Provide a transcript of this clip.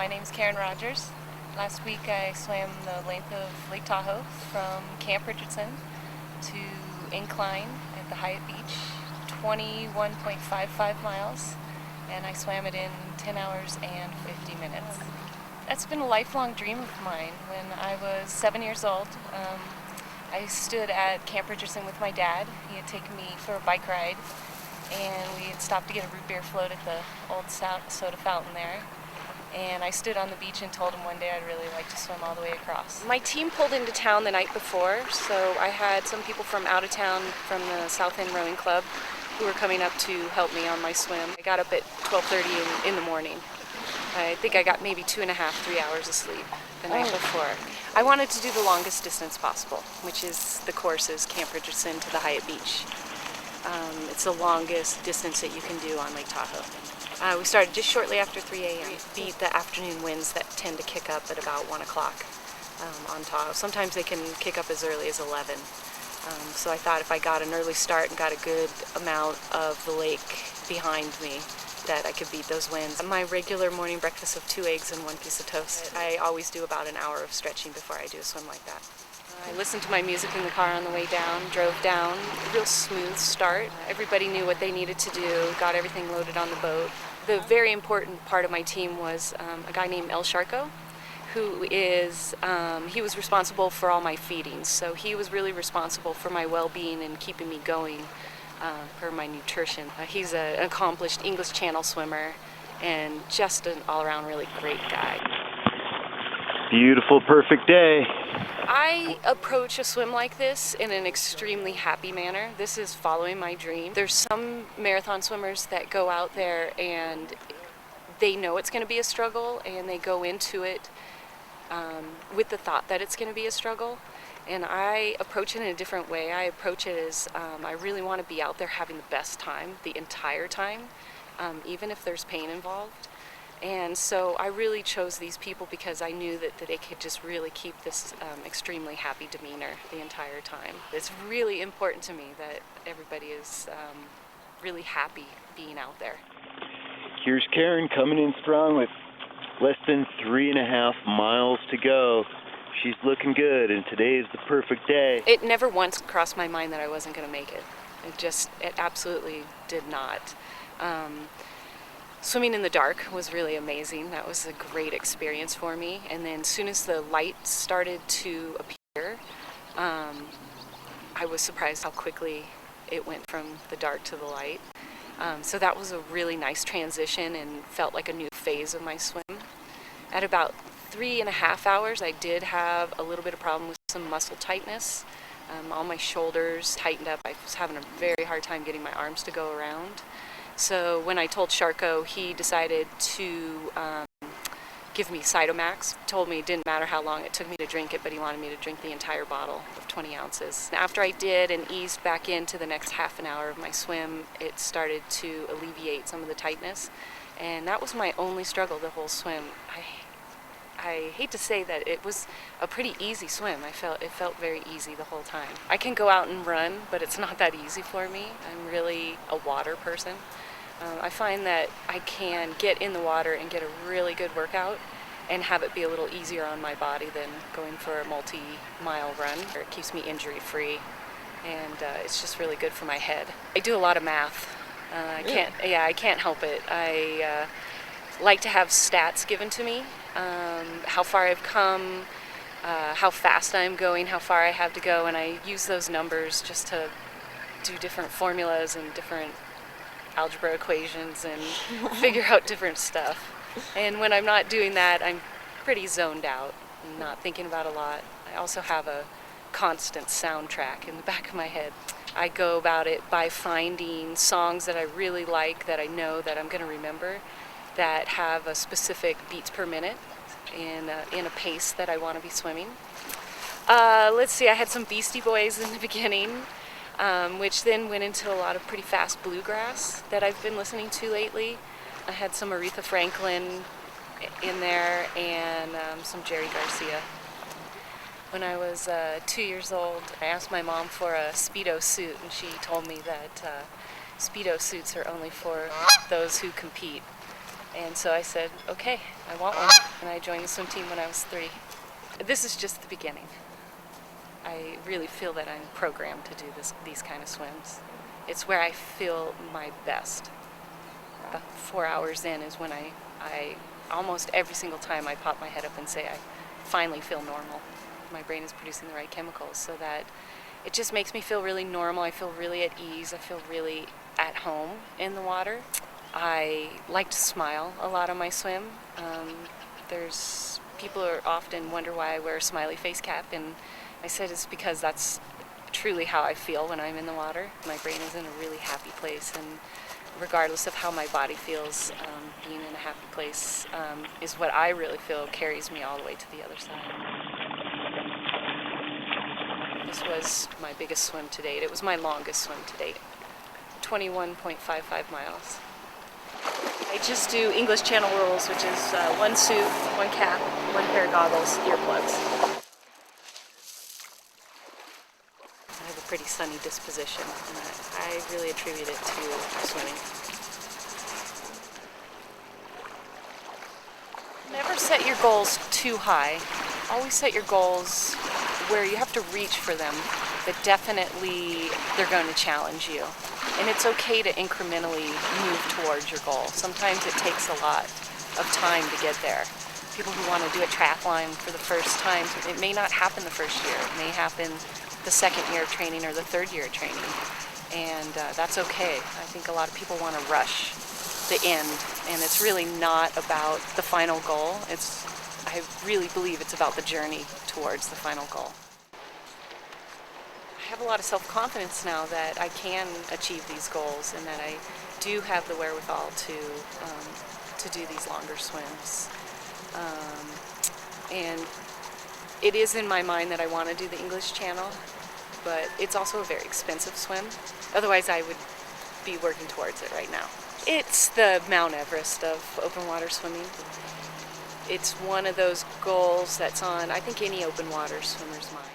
My name's Karen Rogers. Last week I swam the length of Lake Tahoe from Camp Richardson to Incline at the Hyatt Beach, 21.55 miles, and I swam it in 10 hours and 50 minutes. That's been a lifelong dream of mine. When I was 7 years old, I stood at Camp Richardson with my dad. He had taken me for a bike ride, and we had stopped to get a root beer float at the old soda fountain there. And I stood on the beach and told him one day I'd really like to swim all the way across. My team pulled into town the night before, so I had some people from out of town from the South End Rowing Club who were coming up to help me on my swim. I got up at 12:30 in the morning. I think I got maybe 2.5, 3 hours of sleep the night before. I wanted to do the longest distance possible, which is the courses Camp Richardson to the Hyatt Beach. It's the longest distance that you can do on Lake Tahoe. We started just shortly after 3 a.m. Beat the afternoon winds that tend to kick up at about 1 o'clock on Tahoe. Sometimes they can kick up as early as 11. So I thought if I got an early start and got a good amount of the lake behind me, that I could beat those winds. My regular morning breakfast of 2 eggs and 1 piece of toast. I always do about an hour of stretching before I do a swim like that. I listened to my music in the car on the way down, drove down, real smooth start. Everybody knew what they needed to do, got everything loaded on the boat. The very important part of my team was a guy named El Sharko, who is, he was responsible for all my feedings. So he was really responsible for my well-being and keeping me going for my nutrition. He's an accomplished English Channel swimmer and just an all-around really great guy. Beautiful, perfect day. I approach a swim like this in an extremely happy manner. This is following my dream. There's some marathon swimmers that go out there and they know it's going to be a struggle and they go into it with the thought that it's going to be a struggle. And I approach it in a different way. I approach it as I really want to be out there having the best time the entire time, even if there's pain involved. And so I really chose these people because I knew that they could just really keep this extremely happy demeanor the entire time. It's really important to me that everybody is really happy being out there. Here's Karen coming in strong with less than 3.5 miles to go. She's looking good, and today is the perfect day. It never once crossed my mind that I wasn't going to make it. It absolutely did not. Swimming in the dark was really amazing. That was a great experience for me. And then as soon as the light started to appear, I was surprised how quickly it went from the dark to the light. So that was a really nice transition and felt like a new phase of my swim. At about 3.5 hours, I did have a little bit of problem with some muscle tightness. All my shoulders tightened up. I was having a very hard time getting my arms to go around. So when I told Sharko, he decided to give me Cytomax. Told me it didn't matter how long it took me to drink it, but he wanted me to drink the entire bottle of 20 ounces. After I did and eased back into the next half an hour of my swim, it started to alleviate some of the tightness. And that was my only struggle the whole swim. I hate to say that it was a pretty easy swim. It felt very easy the whole time. I can go out and run, but it's not that easy for me. I'm really a water person. I find that I can get in the water and get a really good workout and have it be a little easier on my body than going for a multi-mile run. It keeps me injury-free, and it's just really good for my head. I do a lot of math. I can't help it. I like to have stats given to me. How far I've come, how fast I'm going, how far I have to go, and I use those numbers just to do different formulas and different algebra equations and figure out different stuff. And when I'm not doing that, I'm pretty zoned out and not thinking about a lot. I also have a constant soundtrack in the back of my head. I go about it by finding songs that I really like, that I know that I'm going to remember, that have a specific beats per minute in a pace that I want to be swimming. Let's see, I had some Beastie Boys in the beginning, which then went into a lot of pretty fast bluegrass that I've been listening to lately. I had some Aretha Franklin in there and some Jerry Garcia. When I was 2 years old, I asked my mom for a Speedo suit, and she told me that Speedo suits are only for those who compete. And so I said, okay, I want one. And I joined the swim team when I was 3. This is just the beginning. I really feel that I'm programmed to do these kind of swims. It's where I feel my best. About 4 hours in is when I almost every single time I pop my head up and say I finally feel normal. My brain is producing the right chemicals, so that it just makes me feel really normal. I feel really at ease. I feel really at home in the water. I like to smile a lot on my swim. There's people are often wonder why I wear a smiley face cap, and I said it's because that's truly how I feel when I'm in the water. My brain is in a really happy place, and regardless of how my body feels, being in a happy place is what I really feel carries me all the way to the other side. This was my biggest swim to date. It was my longest swim to date, 21.55 miles. I just do English Channel rules, which is 1 suit, 1 cap, 1 pair of goggles, earplugs. I have a pretty sunny disposition, and I really attribute it to swimming. Never set your goals too high. Always set your goals where you have to reach for them, but definitely they're going to challenge you. And it's okay to incrementally move towards your goal. Sometimes it takes a lot of time to get there. People who want to do a triathlon for the first time, it may not happen the first year. It may happen the second year of training or the third year of training. And that's okay. I think a lot of people want to rush the end, and it's really not about the final goal. I really believe it's about the journey towards the final goal. I have a lot of self-confidence now that I can achieve these goals, and that I do have the wherewithal to do these longer swims. And it is in my mind that I want to do the English Channel, but it's also a very expensive swim. Otherwise, I would be working towards it right now. It's the Mount Everest of open water swimming. It's one of those goals that's on, I think, any open water swimmer's mind.